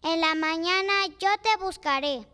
En la mañana yo te buscaré.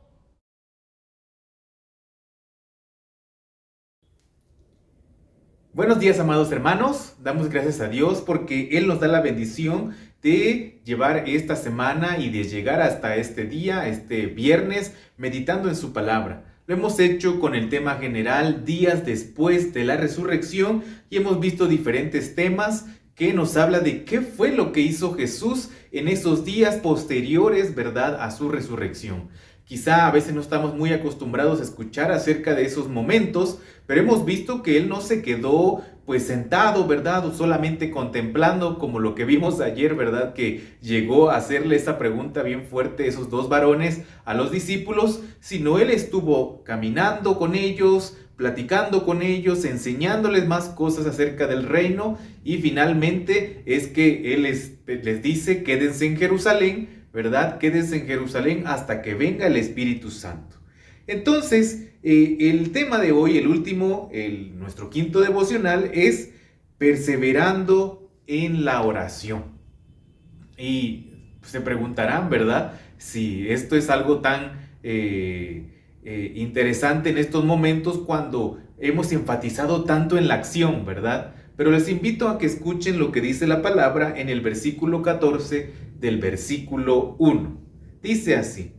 Buenos días, amados hermanos. Damos gracias a Dios porque Él nos da la bendición de llevar esta semana y de llegar hasta este día, este viernes, meditando en su palabra. Lo hemos hecho con el tema general días después de la resurrección y hemos visto diferentes temas que nos habla de qué fue lo que hizo Jesús en esos días posteriores, ¿verdad?, a su resurrección. Quizá a veces no estamos muy acostumbrados a escuchar acerca de esos momentos, pero hemos visto que él no se quedó pues sentado, ¿verdad? O solamente contemplando como lo que vimos ayer, ¿verdad? Que llegó a hacerle esa pregunta bien fuerte esos dos varones a los discípulos, sino él estuvo caminando con ellos, platicando con ellos, enseñándoles más cosas acerca del reino y finalmente es que él les dice, quédense en Jerusalén, ¿verdad? Quédense en Jerusalén hasta que venga el Espíritu Santo. Entonces, el tema de hoy, el último, nuestro quinto devocional, es perseverando en la oración. Y se preguntarán, ¿verdad? Si esto es algo tan interesante en estos momentos cuando hemos enfatizado tanto en la acción, ¿verdad? Pero les invito a que escuchen lo que dice la palabra en el versículo 14 del versículo 1. Dice así: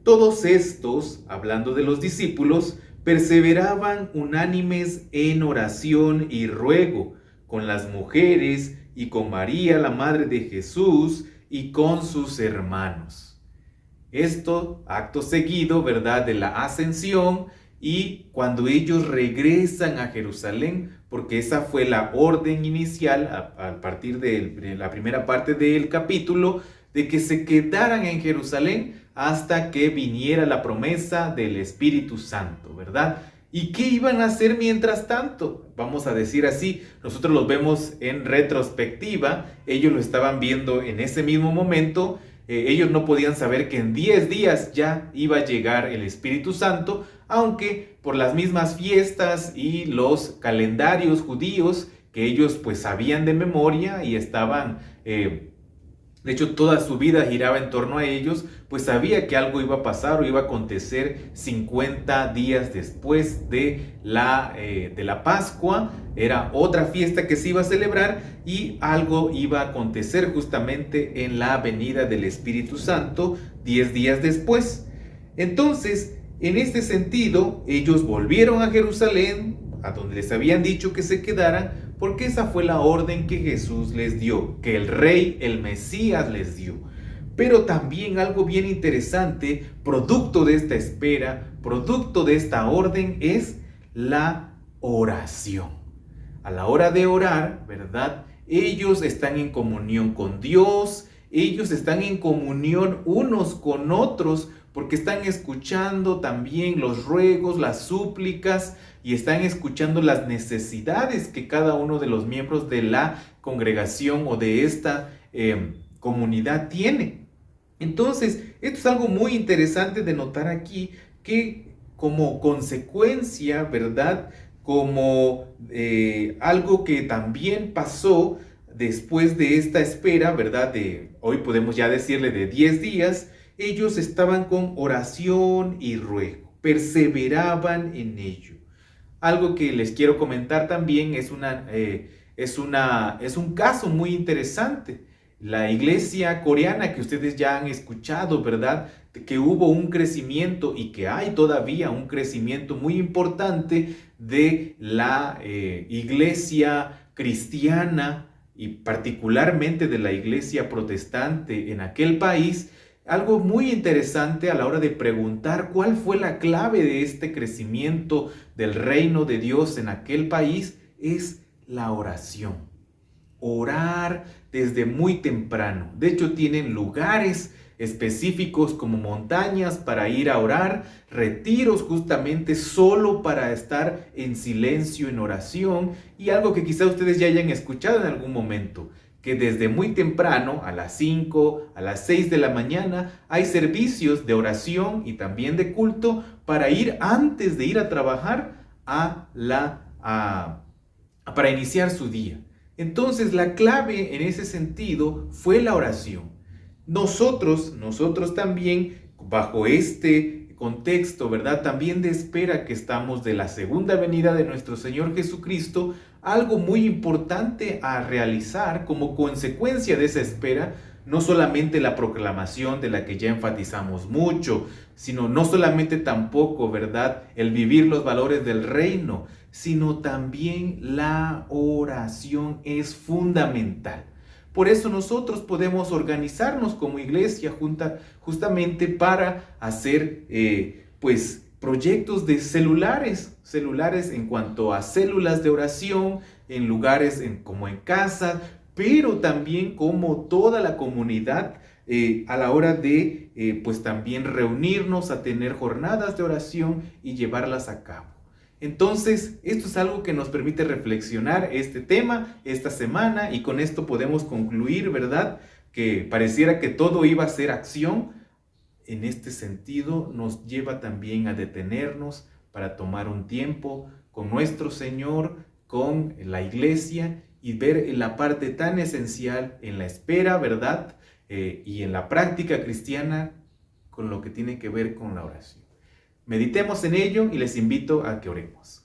todos estos, hablando de los discípulos, perseveraban unánimes en oración y ruego con las mujeres y con María, la madre de Jesús, y con sus hermanos. Esto, acto seguido, ¿verdad?, de la ascensión y cuando ellos regresan a Jerusalén, porque esa fue la orden inicial a partir de la primera parte del capítulo, de que se quedaran en Jerusalén hasta que viniera la promesa del Espíritu Santo, ¿verdad? ¿Y qué iban a hacer mientras tanto? Vamos a decir así, nosotros los vemos en retrospectiva, ellos lo estaban viendo en ese mismo momento. Ellos no podían saber que en 10 días ya iba a llegar el Espíritu Santo, aunque por las mismas fiestas y los calendarios judíos que ellos pues sabían de memoria y estaban, de hecho toda su vida giraba en torno a ellos, pues sabía que algo iba a pasar o iba a acontecer 50 días después de la Pascua. Era otra fiesta que se iba a celebrar y algo iba a acontecer justamente en la venida del Espíritu Santo 10 días después. Entonces, en este sentido, ellos volvieron a Jerusalén, a donde les habían dicho que se quedaran, porque esa fue la orden que Jesús les dio, que el Rey, el Mesías les dio. Pero también algo bien interesante, producto de esta espera, producto de esta orden, es la oración. A la hora de orar, ¿verdad? Ellos están en comunión con Dios, ellos están en comunión unos con otros, porque están escuchando también los ruegos, las súplicas y están escuchando las necesidades que cada uno de los miembros de la congregación o de esta comunidad tiene. Entonces, esto es algo muy interesante de notar aquí, que como consecuencia, ¿verdad? Como algo que también pasó después de esta espera, ¿verdad? Hoy podemos ya decirle de 10 días, ellos estaban con oración y ruego, perseveraban en ello. Algo que les quiero comentar también es un caso muy interesante. La iglesia coreana que ustedes ya han escuchado, ¿verdad? Que hubo un crecimiento y que hay todavía un crecimiento muy importante de la iglesia cristiana y particularmente de la iglesia protestante en aquel país. Algo muy interesante a la hora de preguntar cuál fue la clave de este crecimiento del reino de Dios en aquel país es la oración. Orar desde muy temprano. De hecho, tienen lugares específicos como montañas para ir a orar, retiros justamente solo para estar en silencio, en oración, y algo que quizá ustedes ya hayan escuchado en algún momento, que desde muy temprano, a las 5, a las 6 de la mañana, hay servicios de oración y también de culto para ir antes de ir a trabajar para iniciar su día. Entonces la clave en ese sentido fue la oración. Nosotros también, bajo este contexto, ¿verdad? También de espera que estamos de la segunda venida de nuestro Señor Jesucristo, algo muy importante a realizar como consecuencia de esa espera, no solamente la proclamación de la que ya enfatizamos mucho, sino no solamente tampoco, ¿verdad?, el vivir los valores del reino, sino también la oración es fundamental. Por eso nosotros podemos organizarnos como iglesia justamente para hacer pues proyectos de celulares en cuanto a células de oración, en lugares como en casa, pero también como toda la comunidad a la hora de pues también reunirnos a tener jornadas de oración y llevarlas a cabo. Entonces, esto es algo que nos permite reflexionar este tema esta semana y con esto podemos concluir, ¿verdad?, que pareciera que todo iba a ser acción. En este sentido, nos lleva también a detenernos para tomar un tiempo con nuestro Señor, con la iglesia y ver la parte tan esencial en la espera, ¿verdad?, y en la práctica cristiana con lo que tiene que ver con la oración. Meditemos en ello y les invito a que oremos.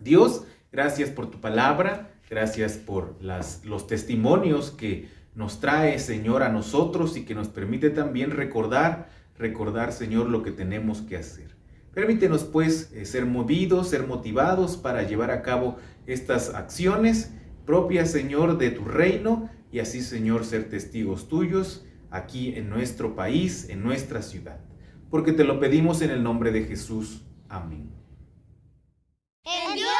Dios, gracias por tu palabra, gracias por los testimonios que nos trae, Señor, a nosotros y que nos permite también recordar, Señor, lo que tenemos que hacer. Permítenos, pues, ser movidos, ser motivados para llevar a cabo estas acciones propias, Señor, de tu reino y así, Señor, ser testigos tuyos aquí en nuestro país, en nuestra ciudad. Porque te lo pedimos en el nombre de Jesús. Amén. En Dios